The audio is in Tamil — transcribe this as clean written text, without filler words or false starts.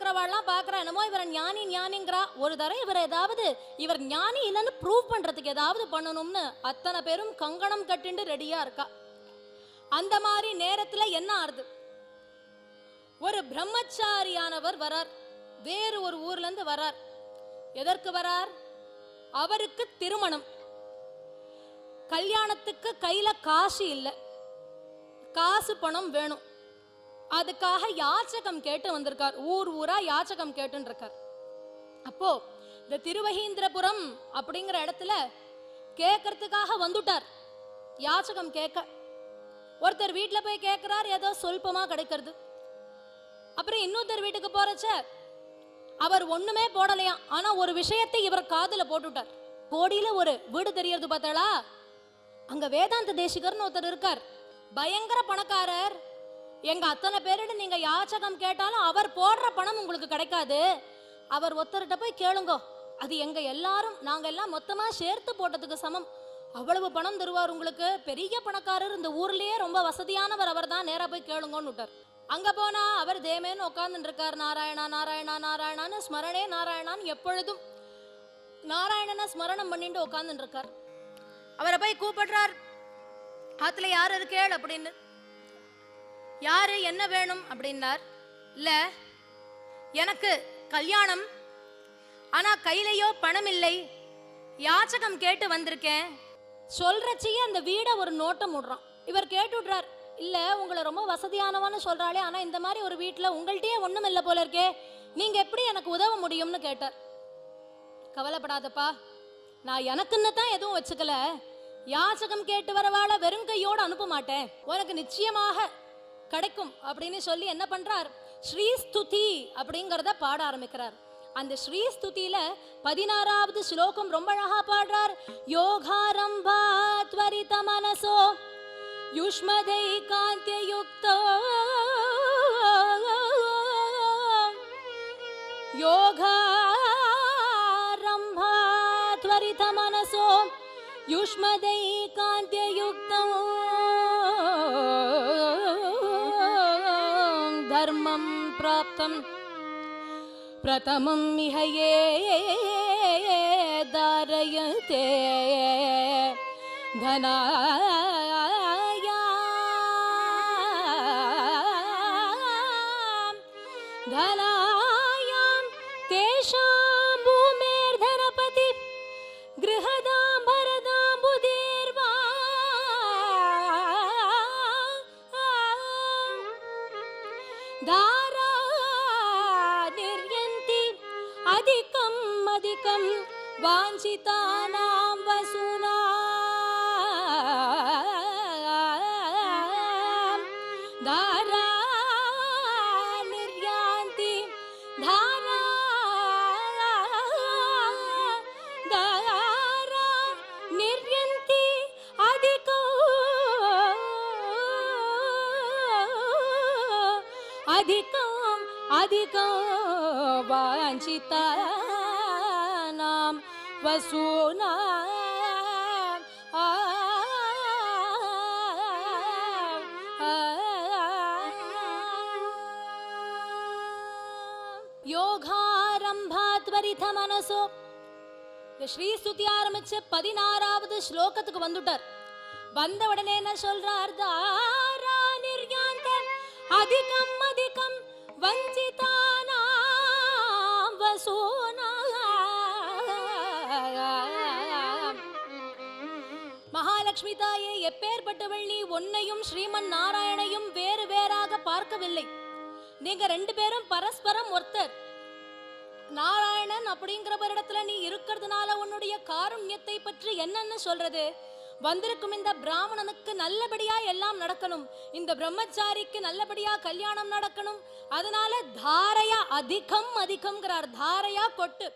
இருக்கிறவாள்லாம் பார்க்குறா, என்னமோ இவரை ஞானி ஞானிங்கிறா. ஒரு தடவை இவர் ஏதாவது இவர் ஞானி இல்லைன்னு ப்ரூவ் பண்ணுறதுக்கு ஏதாவது பண்ணணும்னு அத்தனை பேரும் கங்கணம் கட்டிண்டு ரெடியாக இருக்கா. அந்த மாதிரி நேரத்தில் என்ன ஆறுது, ஒரு பிரம்மச்சாரியானவர் வரார், வேறு ஒரு ஊர்லேருந்து வரார். எதற்கு வரார்? அவருக்கு திருமணம், கல்யாணத்துக்கு கையில காசு இல்லை, காசு பணம் வேணும். அதுக்காக யாச்சகம் கேட்டு வந்திருக்கார். ஊர் ஊரா யாச்சகம் கேட்டுன்னு இருக்கார். அப்போ இந்த திருவஹீந்திரபுரம் அப்படிங்கிற இடத்துல கேட்கறதுக்காக வந்துட்டார், யாச்சகம் கேட்க. ஒருத்தர் வீட்டில் போய் கேட்கிறார், ஏதோ சொல்பமா கிடைக்கிறது. அப்புறம் இன்னொருத்தர் வீட்டுக்கு போறச்ச அவர் ஒண்ணுமே போடலையாம். ஆனா ஒரு விஷயத்தை இவர் காதுல போட்டுட்டார். கோடியில ஒரு வீடு தெரியறது பார்த்தாளா, அங்க வேதாந்த தேசிகர்னு ஒருத்தர் இருக்கார், பயங்கர பணக்காரர். எங்க அத்தனை பேரிட நீங்க யாச்சகம் கேட்டாலும் அவர் போடுற பணம் உங்களுக்கு கிடைக்காது. அவர் ஒருத்தர்கிட்ட போய் கேளுங்கோ, அது எங்க எல்லாரும் நாங்க எல்லாம் மொத்தமா சேர்த்து போட்டதுக்கு சமம், அவ்வளவு பணம் தருவார் உங்களுக்கு, பெரிய பணக்காரர், இந்த ஊர்லயே ரொம்ப வசதியானவர் அவர் தான், நேரா போய் கேளுங்கன்னு விட்டார். அங்க போனா அவர் தேமேன்னு உட்கார்ந்துட்டு இருக்கார். நாராயணா நாராயணா நாராயணான்னு ஸ்மரணே நாராயணான்னு எப்பொழுதும் நாராயணனை ஸ்மரணம் பண்ணிட்டு உட்கார்ந்துட்டு இருக்கார். அவரை போய் கூப்பிடுறார், ஆத்துல யாரு இருக்கேள் அப்படின்னு. யாரு, என்ன வேணும் அப்படின்னார். இல்ல எனக்கு கல்யாணம், ஆனா கையிலையோ பணம் இல்லை, யாச்சகம் கேட்டு வந்திருக்கேன். சொல்றச்சியே அந்த வீடை ஒரு நோட்டம் விடுறான். இவர் கேட்டு விடுறார், இல்ல உங்களை ரொம்ப வசதியானவன்னு சொல்றாளே, ஆனா இந்த மாதிரி ஒரு வீட்டுல உங்கள்கிட்டயே ஒண்ணும் இல்லை போல இருக்கே, நீங்க எப்படி எனக்கு உதவ முடியும்னு கேட்டார். கவலைப்படாதப்பா, நான் எனக்குன்னு தான் எதுவும் வச்சுக்கல, யாச்சகம் கேட்டு வரவாள வெறும் கையோடு அனுப்ப மாட்டேன், உனக்கு நிச்சயமாக கிடைக்கும் அப்படின்னு சொல்லி என்ன பண்றார், ஸ்ரீஸ்துதி அப்படிங்கிறத பாட ஆரம்பிக்கிறார். அந்த ஸ்ரீஸ்துதியில 16வது ஸ்லோகம் ரொம்ப அழகா பாடுறார். யோகாரம்பா த்வரித மனசோ யுஷ்மதைகாந்த்யயுக்தோ யோகாரம்பா த்வரித மனசோ யுஷ்மதைகாந்த்யயுக்தோ தர்மம் பிராப்தம் பிரதமம் இஹ யே தாரயதே धनायां तेषां भूमेर्धनपति गृहदां भरदां बुधिर्वा धारा निर्यन्ति अधिकं अधिकं वाञ्छितानां वसूना धारा निर्यान्ति धारा धारा निर्यन्ति अधिको अधिकं अधिकं वाञ्छितानां वसूना யோகாரம்பாத்வரித மனசோ. ஸ்ரீஸ்துதி ஆரம்பிச்சு 16வது ஸ்லோகத்துக்கு வந்துட்டார். வந்த உடனே என்ன சொல்றார், தாரா நிர்யாந்த அதிகம் அதிகம் வஞ்சிதானாம் வசூனா. மகாலட்சுமி தாயே, எப்பேற்பட்டவள் நீ, உன்னையும் ஸ்ரீமன் நாராயணையும் வேறு வேறாக பார்க்கவில்லை, நீங்க ரெண்டு பேரும் பரஸ்பரம் ஒருத்தர். நாராயணன் அப்படிங்கிற ஒரு இடத்துல நீ இருக்கிறதுனால உன்னுடைய காருண்யத்தை பற்றி என்னன்னு சொல்றது. வந்திருக்கும் இந்த பிராமணனுக்கு நல்லபடியா எல்லாம் நடக்கணும், இந்த பிரம்மச்சாரிக்கு நல்லபடியா கல்யாணம் நடக்கணும், அதனால தாரையா அதிகம் அதிகம்ங்கிறார், தாரையா கொட்டு.